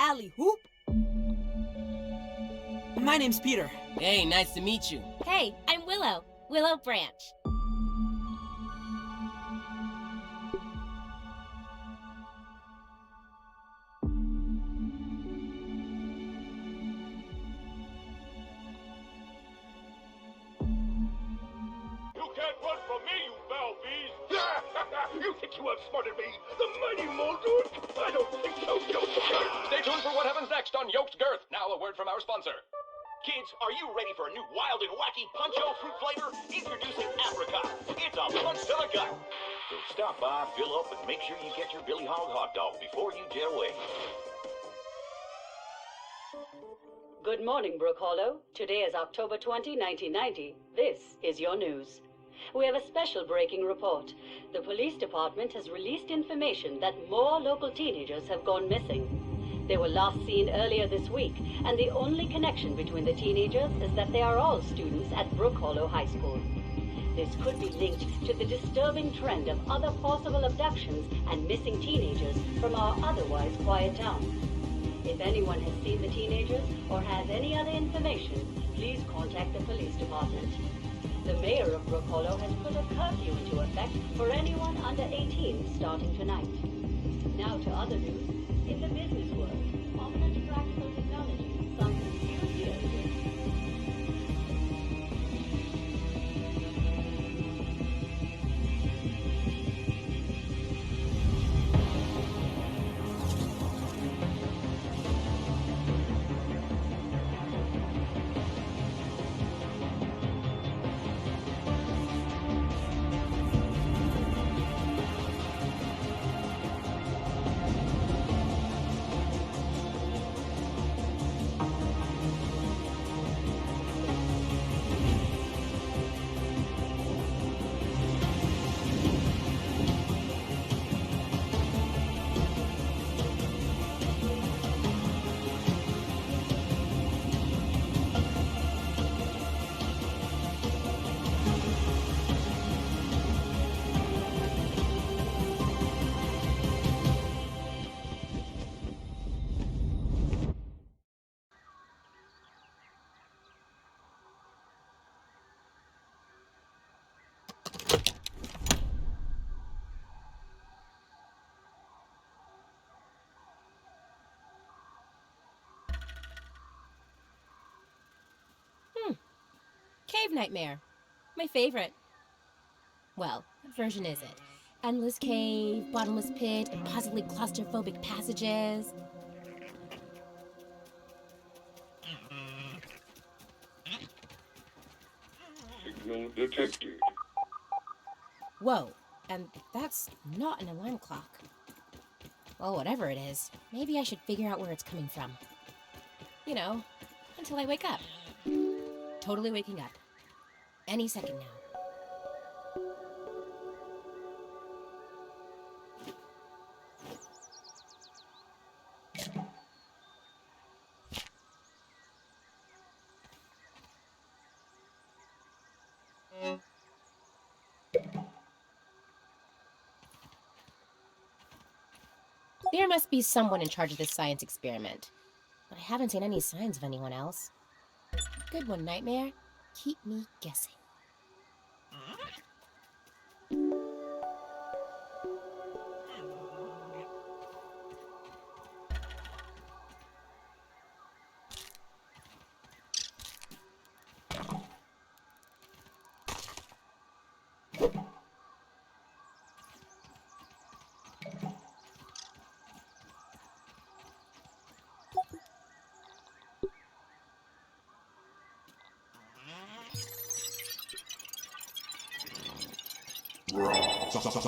alley-hoop. My name's Peter. Hey, nice to meet you. Hey, I'm Willow. Willow Branch. You can't run from me, you foul beast! You think you outsmarted me? The mighty Muldoon? I don't think so, Yokes. Stay tuned for what happens next on Yoked Girth. Now a word from our sponsor. Kids, are you ready for a new wild and wacky Punch-O fruit flavor? Introducing Apricot. It's a punch to the gut. So stop by, fill up, and make sure you get your Billy Hog hot dog before you jet away. Good morning, Brook Hollow. Today is October 20, 1990. This is your news. We have a special breaking report. The police department has released information that more local teenagers have gone missing. They were last seen earlier this week, and the only connection between the teenagers is that they are all students at Brook Hollow High School. This could be linked to the disturbing trend of other possible abductions and missing teenagers from our otherwise quiet town. If anyone has seen the teenagers or has any other information, please contact the police department. The mayor of Brook Hollow has put a curfew into effect for anyone under 18 starting tonight. Now to other news. In the business world, prominent practical technology sunk few years ago. Cave Nightmare. My favorite. Well, what version is it? Endless cave, bottomless pit, impossibly claustrophobic passages. Signal detected. Whoa, and that's not an alarm clock. Well, whatever it is, maybe I should figure out where it's coming from. You know, until I wake up. Totally waking up. Any second now. There must be someone in charge of this science experiment, but I haven't seen any signs of anyone else. Good one, Nightmare. Keep me guessing.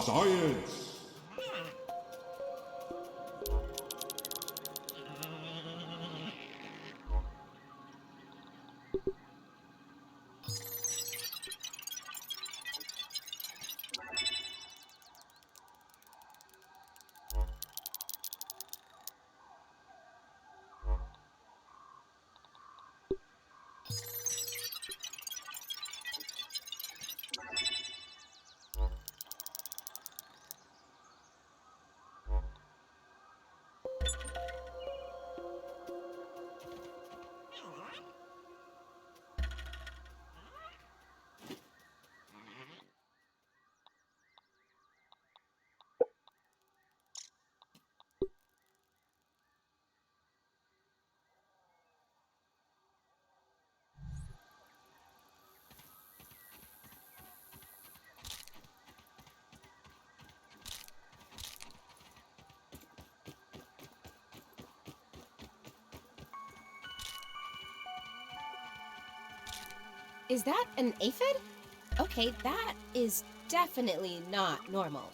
Science! Is that an aphid? Okay, that is definitely not normal.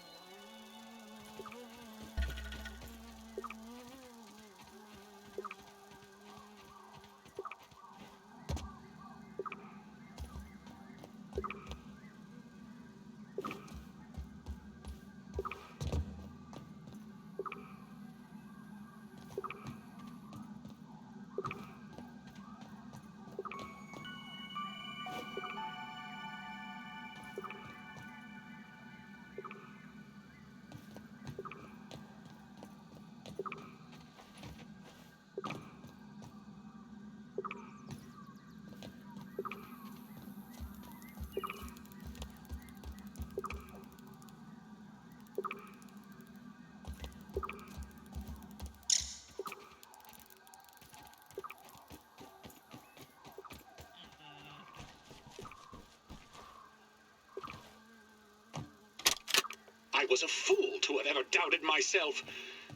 I was a fool to have ever doubted myself.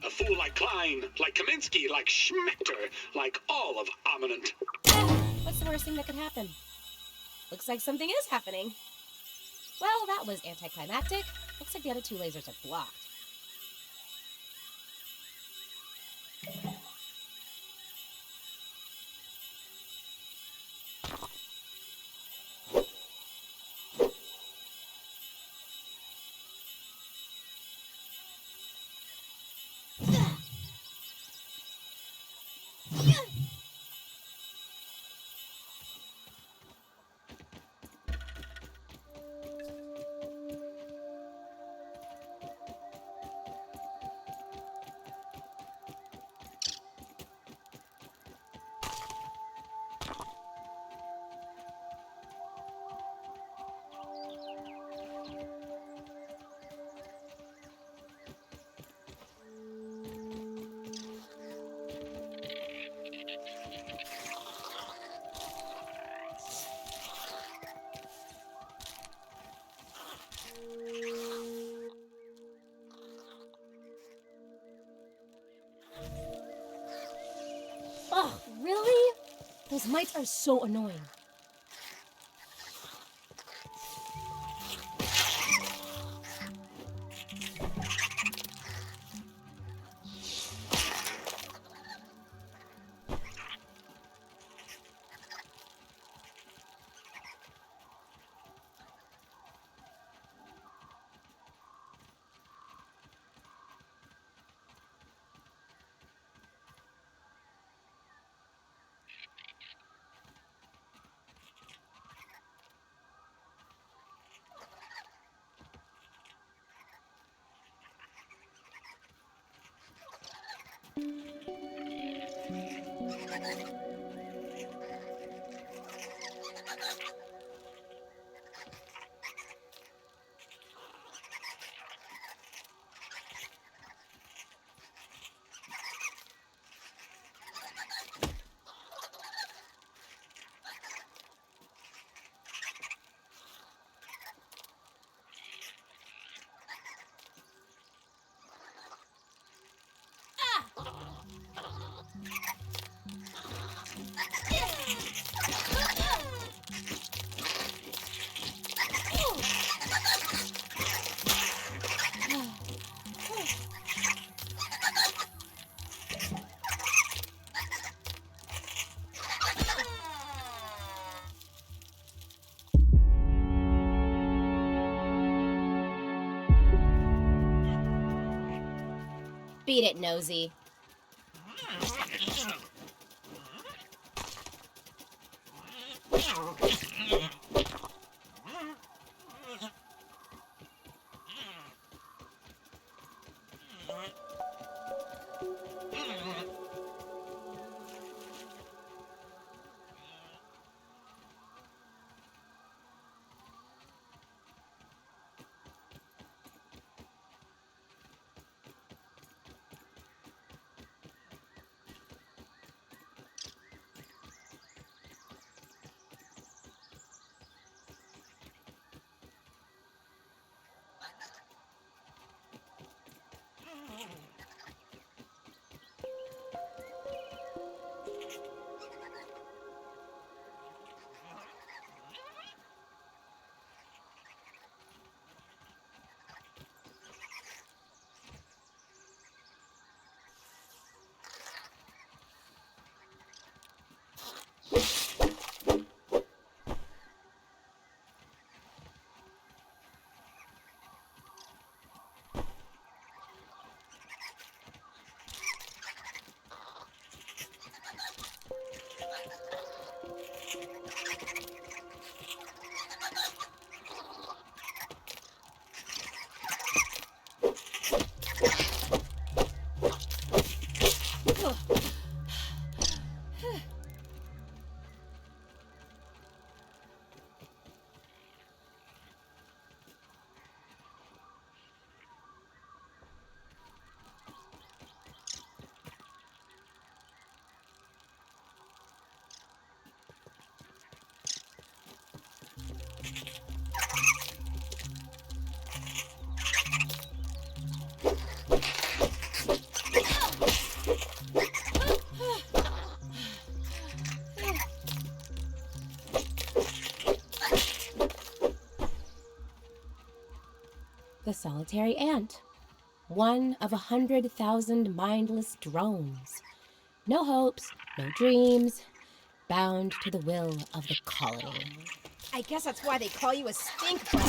A fool like Klein, like Kaminsky, like Schmechter, like all of Ominent. What's the worst thing that could happen? Looks like something is happening. Well, that was anticlimactic. Looks like the other two lasers are blocked. Oh, really? Those mites are so annoying. Beat it, Nosy. solitary ant. One of 100,000 mindless drones. No hopes, no dreams, bound to the will of the colony. I guess that's why they call you a stink bug.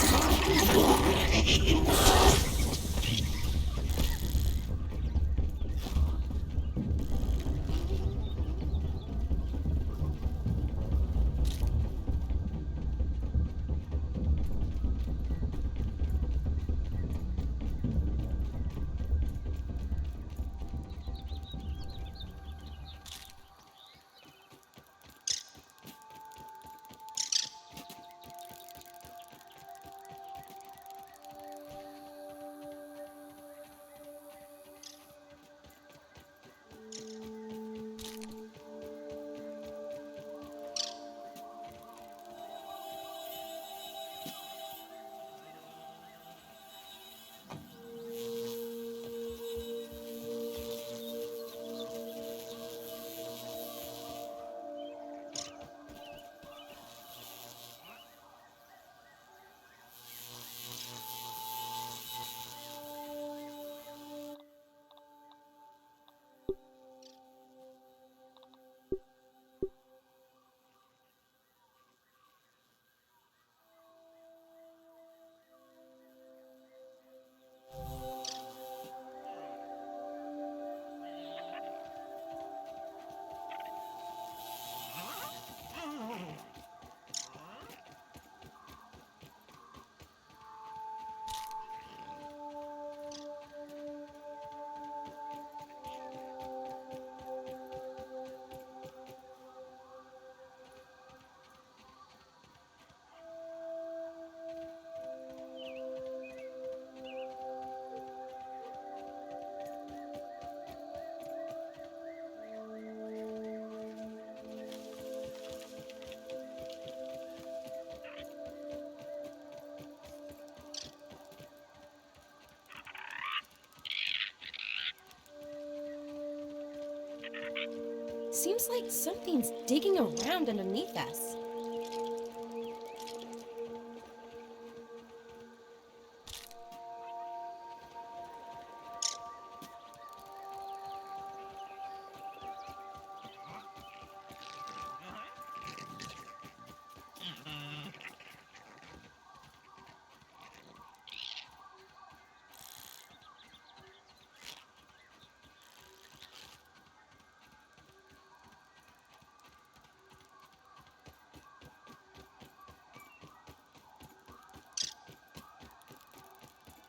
Seems like something's digging around underneath us.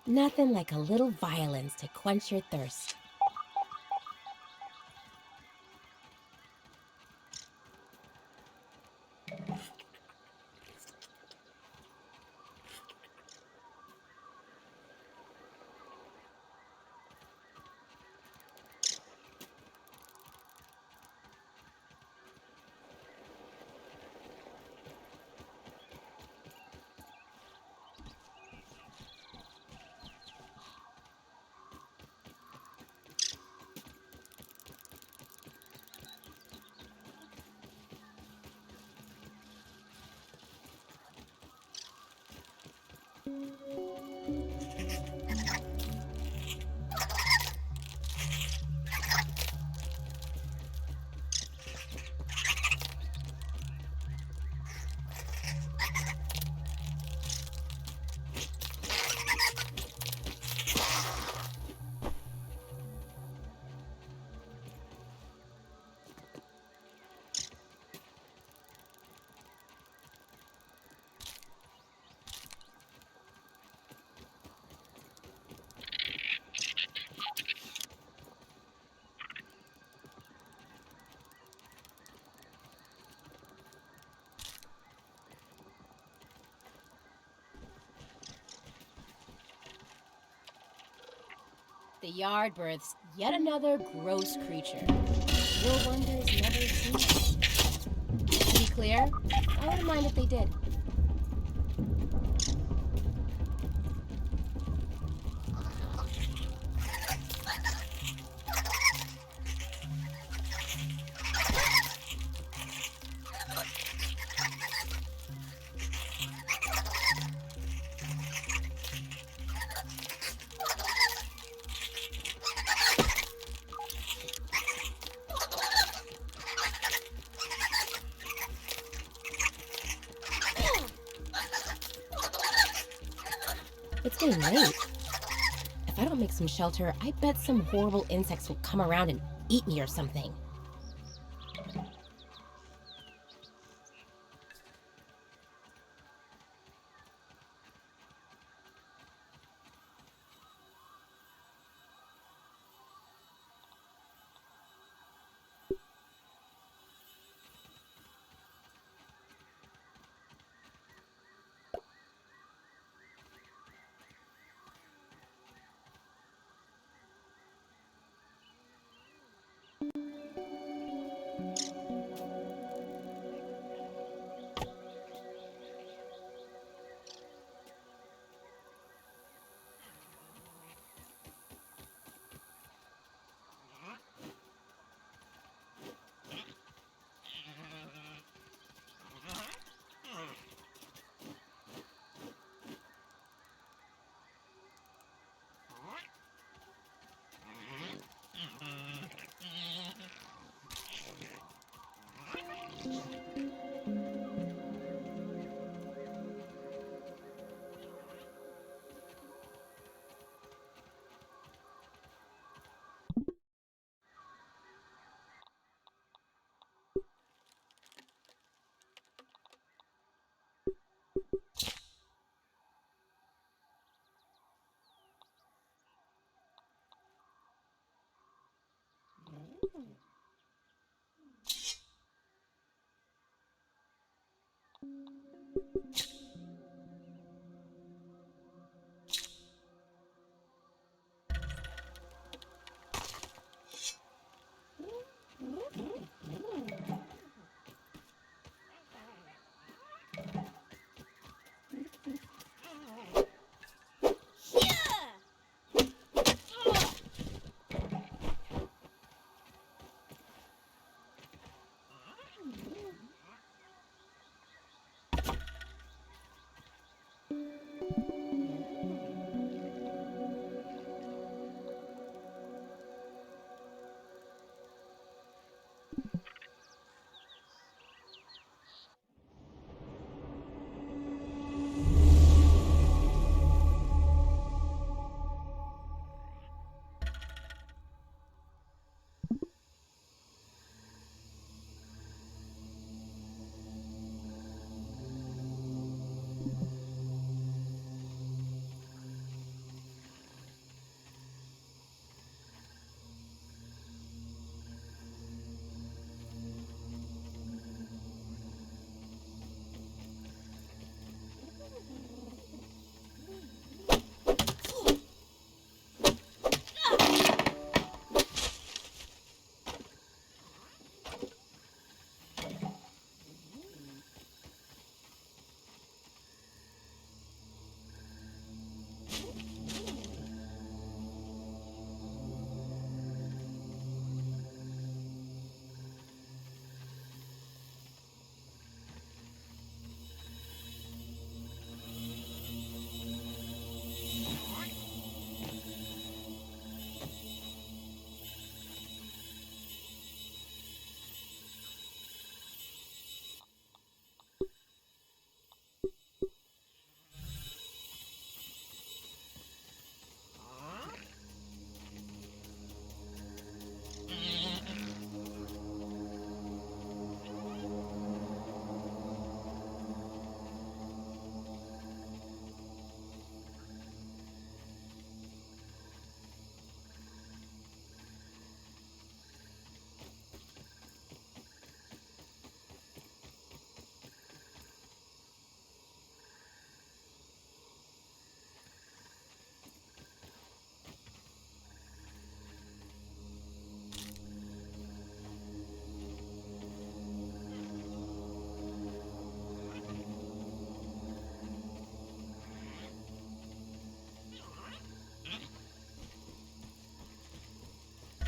Nothing like a little violence to quench your thirst. The yard births yet another gross creature. Your wonders never cease. To be clear, I wouldn't mind if they did. getting late. If I don't make some shelter, I bet some horrible insects will come around and eat me or something.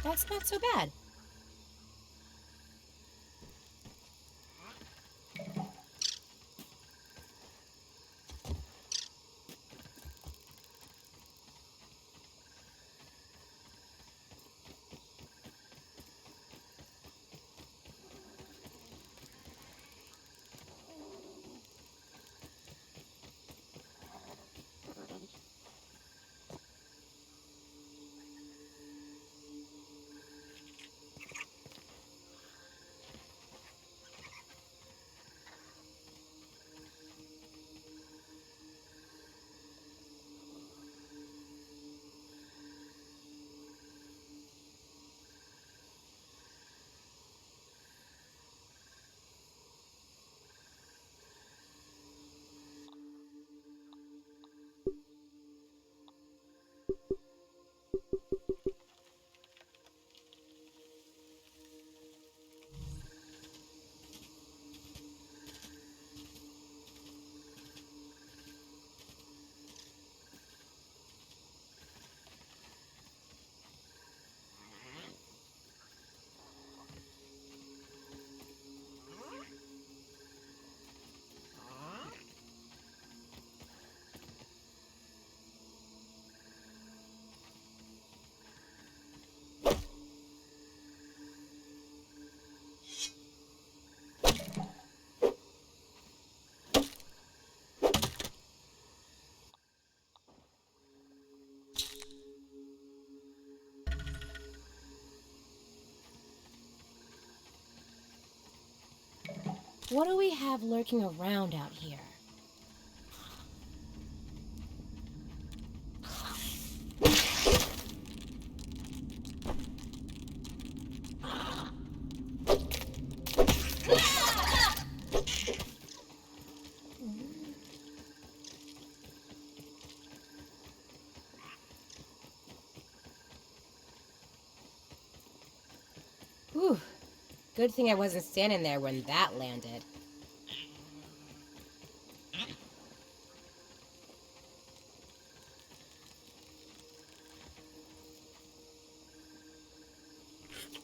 That's not so bad. What do we have lurking around out here? Whew. Good thing I wasn't standing there when that landed.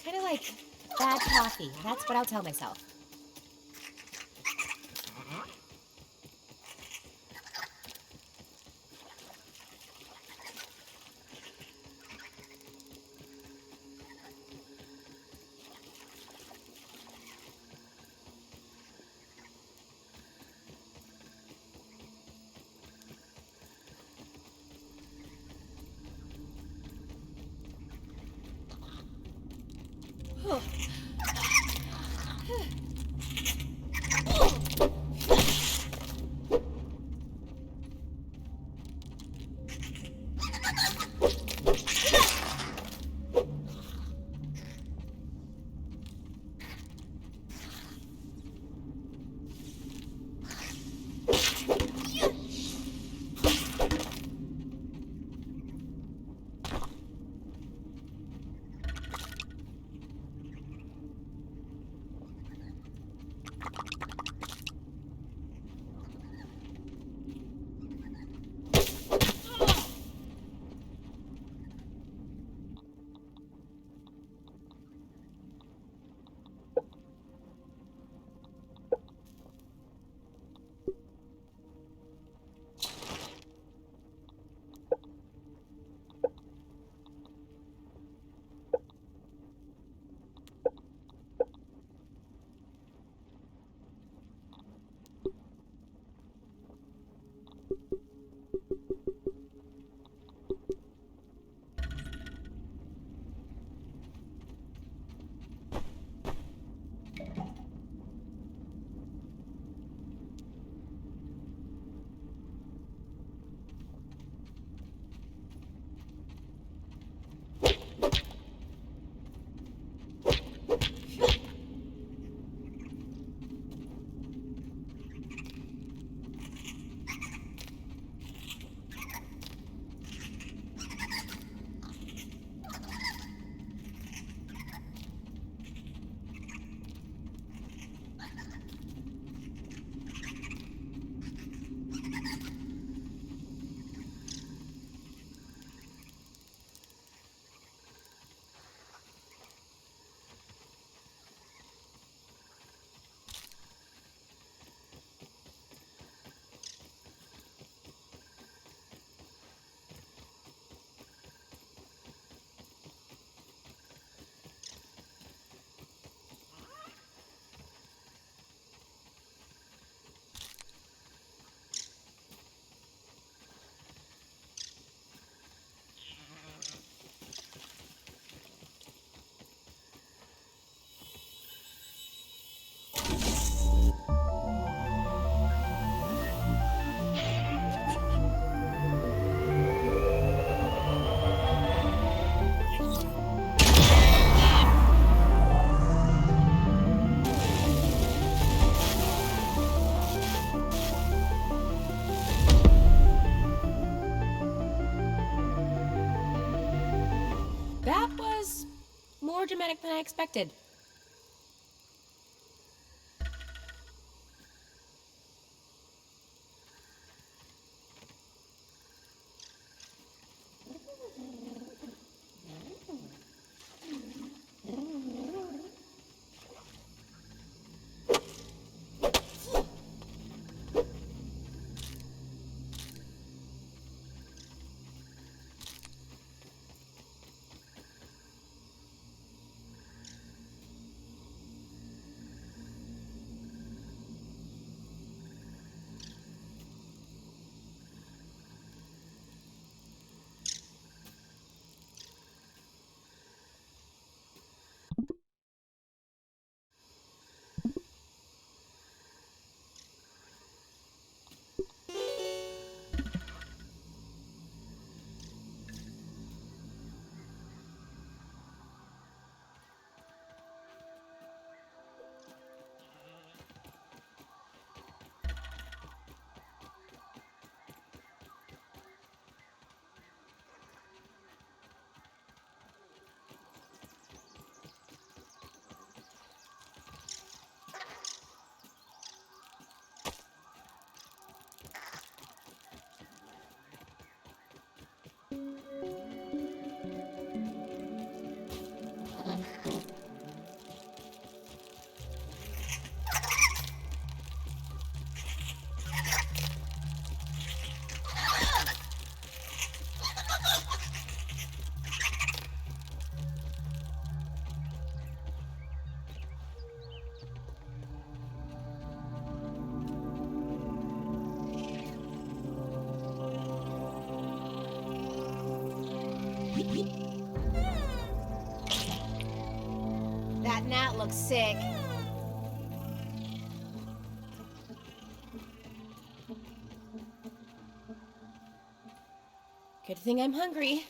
Kind of like bad coffee. That's what I'll tell myself. That was more dramatic than I expected. That gnat looks sick. Good thing I'm hungry.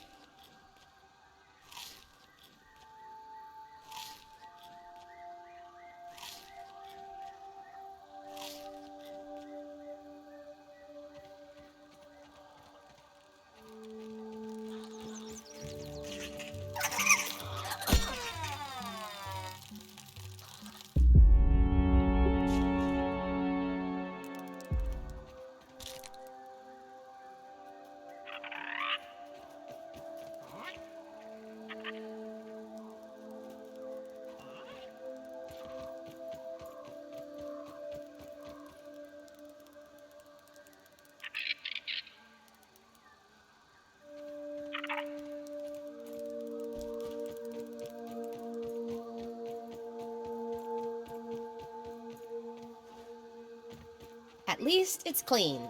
At least it's clean.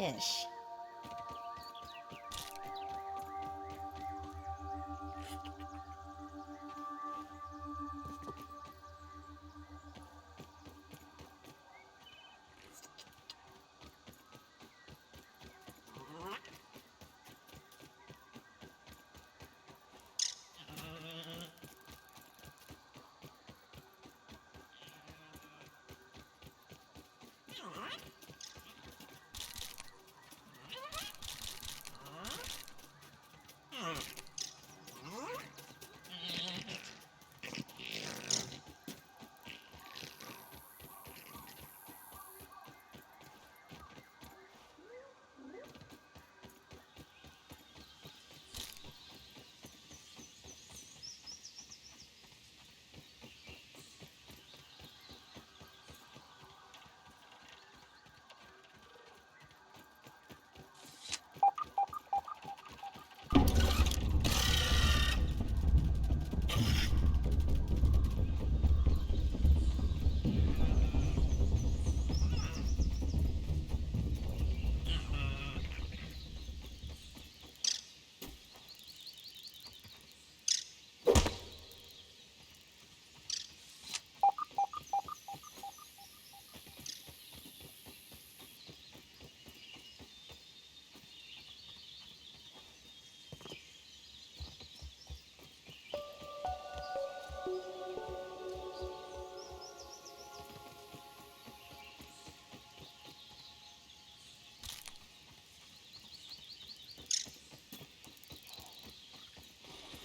Ish.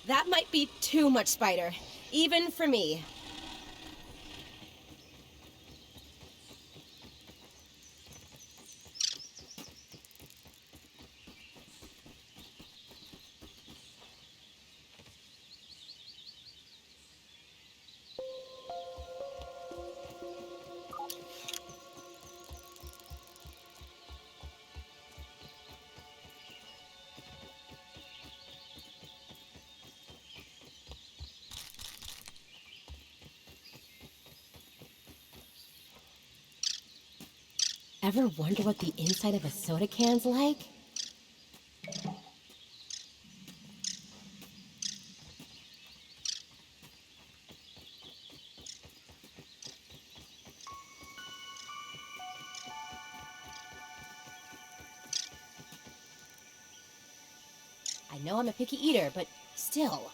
That might be too much spider, even for me. Ever wonder what the inside of a soda can's like? I know I'm a picky eater, but still.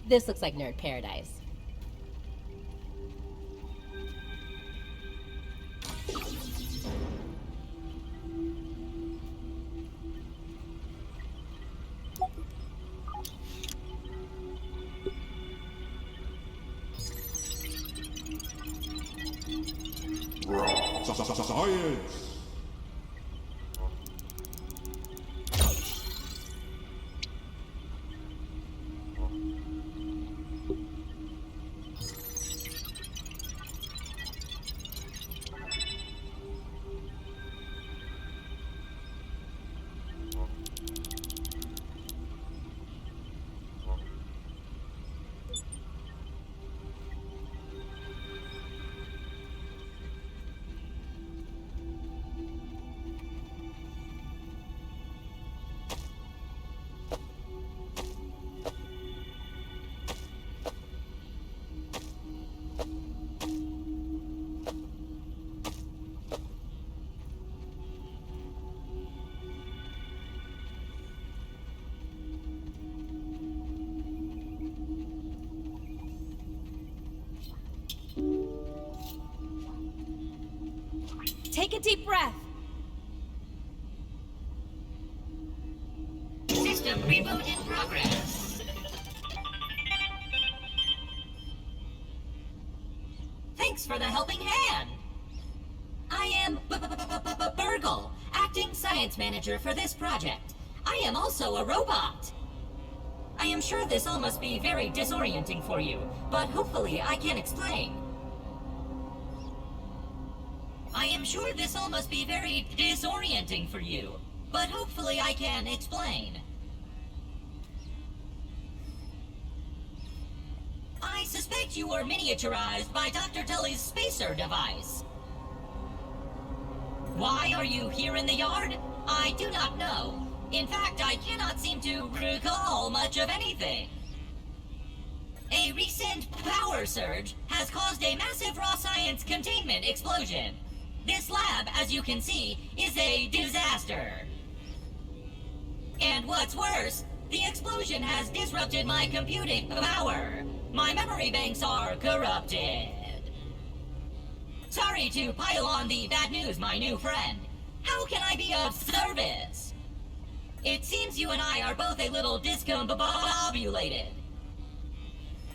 This looks like nerd paradise. Science! Take a deep breath. System reboot in progress. Thanks for the helping hand. I am Burgle, acting science manager for this project. I am also a robot. I am sure this all must be very disorienting for you, but hopefully I can explain. I am sure this all must be very disorienting for you, but hopefully I can explain. I suspect you were miniaturized by Dr. Tully's spacer device. Why are you here in the yard? I do not know. In fact, I cannot seem to recall much of anything. A recent power surge has caused a massive raw science containment explosion. This lab, as you can see, is a disaster. And what's worse, the explosion has disrupted my computing power. My memory banks are corrupted. Sorry to pile on the bad news, my new friend. How can I be of service? It seems you and I are both a little discombobulated.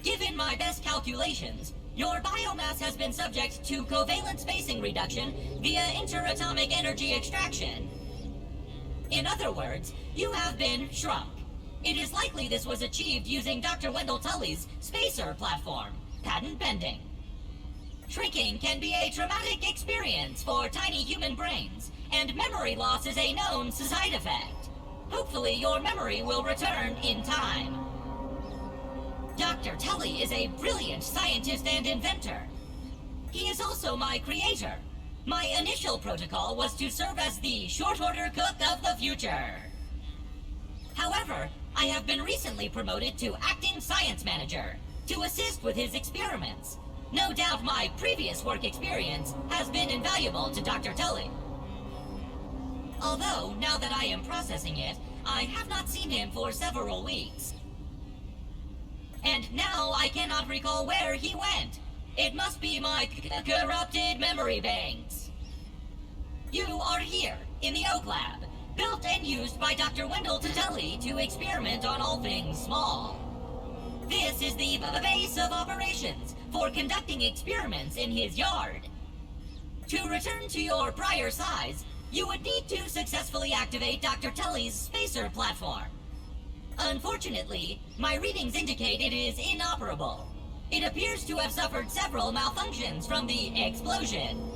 Given my best calculations, your biomass has been subject to covalent spacing reduction via interatomic energy extraction. In other words, you have been shrunk. It is likely this was achieved using Dr. Wendell Tully's spacer platform, patent pending. Shrinking can be a traumatic experience for tiny human brains, and memory loss is a known side effect. Hopefully your memory will return in time. Dr. Tully is a brilliant scientist and inventor. He is also my creator. My initial protocol was to serve as the short-order cook of the future. However, I have been recently promoted to acting science manager to assist with his experiments. No doubt my previous work experience has been invaluable to Dr. Tully. Although, now that I am processing it, I have not seen him for several weeks. And now I cannot recall where he went. It must be my corrupted memory banks. You are here, in the Oak Lab, built and used by Dr. Wendell Tully to experiment on all things small. This is the base of operations for conducting experiments in his yard. To return to your prior size, you would need to successfully activate Dr. Tully's spacer platform. Unfortunately, my readings indicate it is inoperable. It appears to have suffered several malfunctions from the explosion.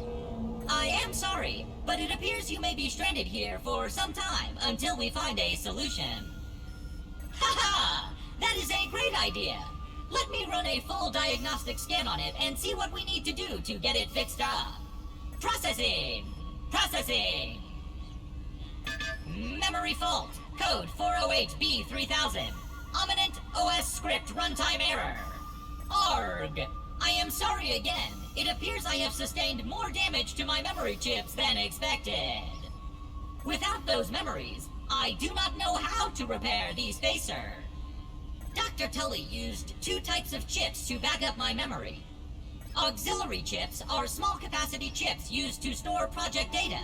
I am sorry, but it appears you may be stranded here for some time until we find a solution. Haha! That is a great idea! Let me run a full diagnostic scan on it and see what we need to do to get it fixed up. Processing! Processing! Memory fault! Code 408B3000. Ominent OS script runtime error. Arg! I am sorry again. It appears I have sustained more damage to my memory chips than expected. Without those memories, I do not know how to repair the spacer. Dr. Tully used 2 types of chips to back up my memory. Auxiliary chips are small capacity chips used to store project data.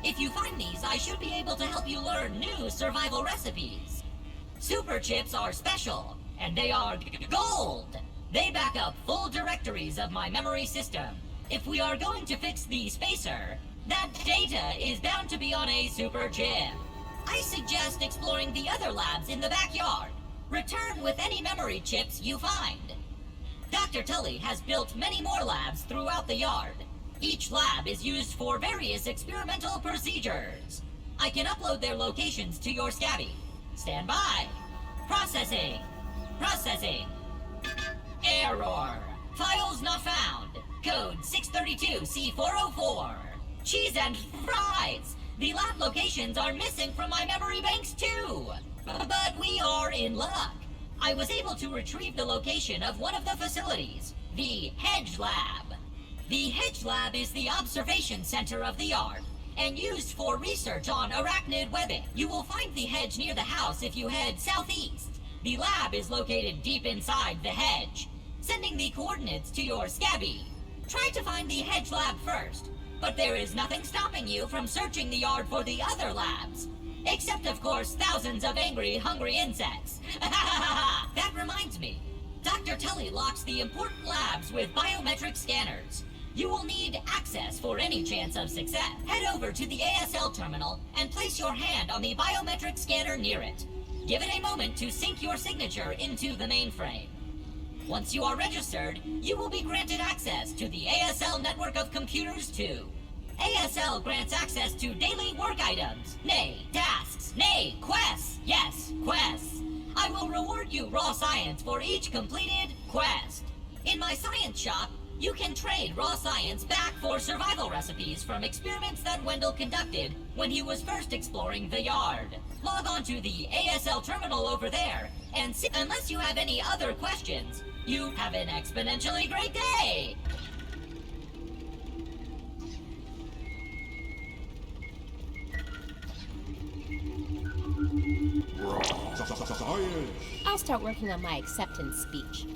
If you find these, I should be able to help you learn new survival recipes. Super chips are special, and they are gold. They back up full directories of my memory system. If we are going to fix the spacer, that data is bound to be on a super chip. I suggest exploring the other labs in the backyard. Return with any memory chips you find. Dr. Tully has built many more labs throughout the yard. Each lab is used for various experimental procedures. I can upload their locations to your Scabby. Stand by. Processing. Processing. Error. Files not found. Code 632C404. Cheese and fries. The lab locations are missing from my memory banks too. But we are in luck. I was able to retrieve the location of one of the facilities, the Hedge Lab. The Hedge Lab is the observation center of the yard and used for research on arachnid webbing. You will find the hedge near the house if you head southeast. The lab is located deep inside the hedge. Sending the coordinates to your Scabby. Try to find the Hedge Lab first, but there is nothing stopping you from searching the yard for the other labs. Except, of course, thousands of angry, hungry insects. That reminds me. Dr. Tully locks the important labs with biometric scanners. You will need access for any chance of success. Head over to the ASL terminal and place your hand on the biometric scanner near it. Give it a moment to sync your signature into the mainframe. Once you are registered, you will be granted access to the ASL network of computers too. ASL grants access to daily work items, nay, tasks, nay, quests. Yes, quests. I will reward you raw science for each completed quest. In my science shop, you can trade raw science back for survival recipes from experiments that Wendell conducted when he was first exploring the yard. Log on to the ASL terminal over there, and see, unless you have any other questions, you have an exponentially great day! I'll start working on my acceptance speech.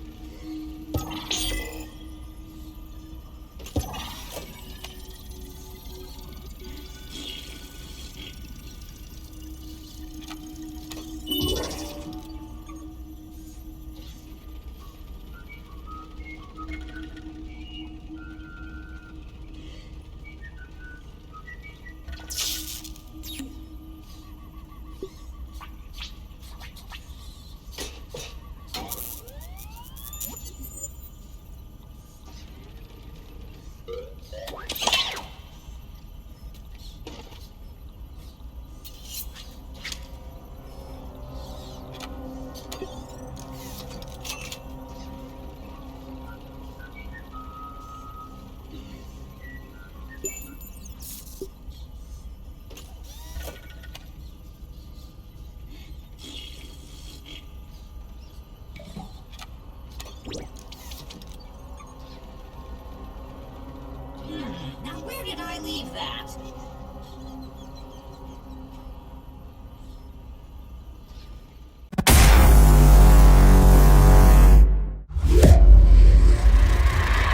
Now where did I leave that?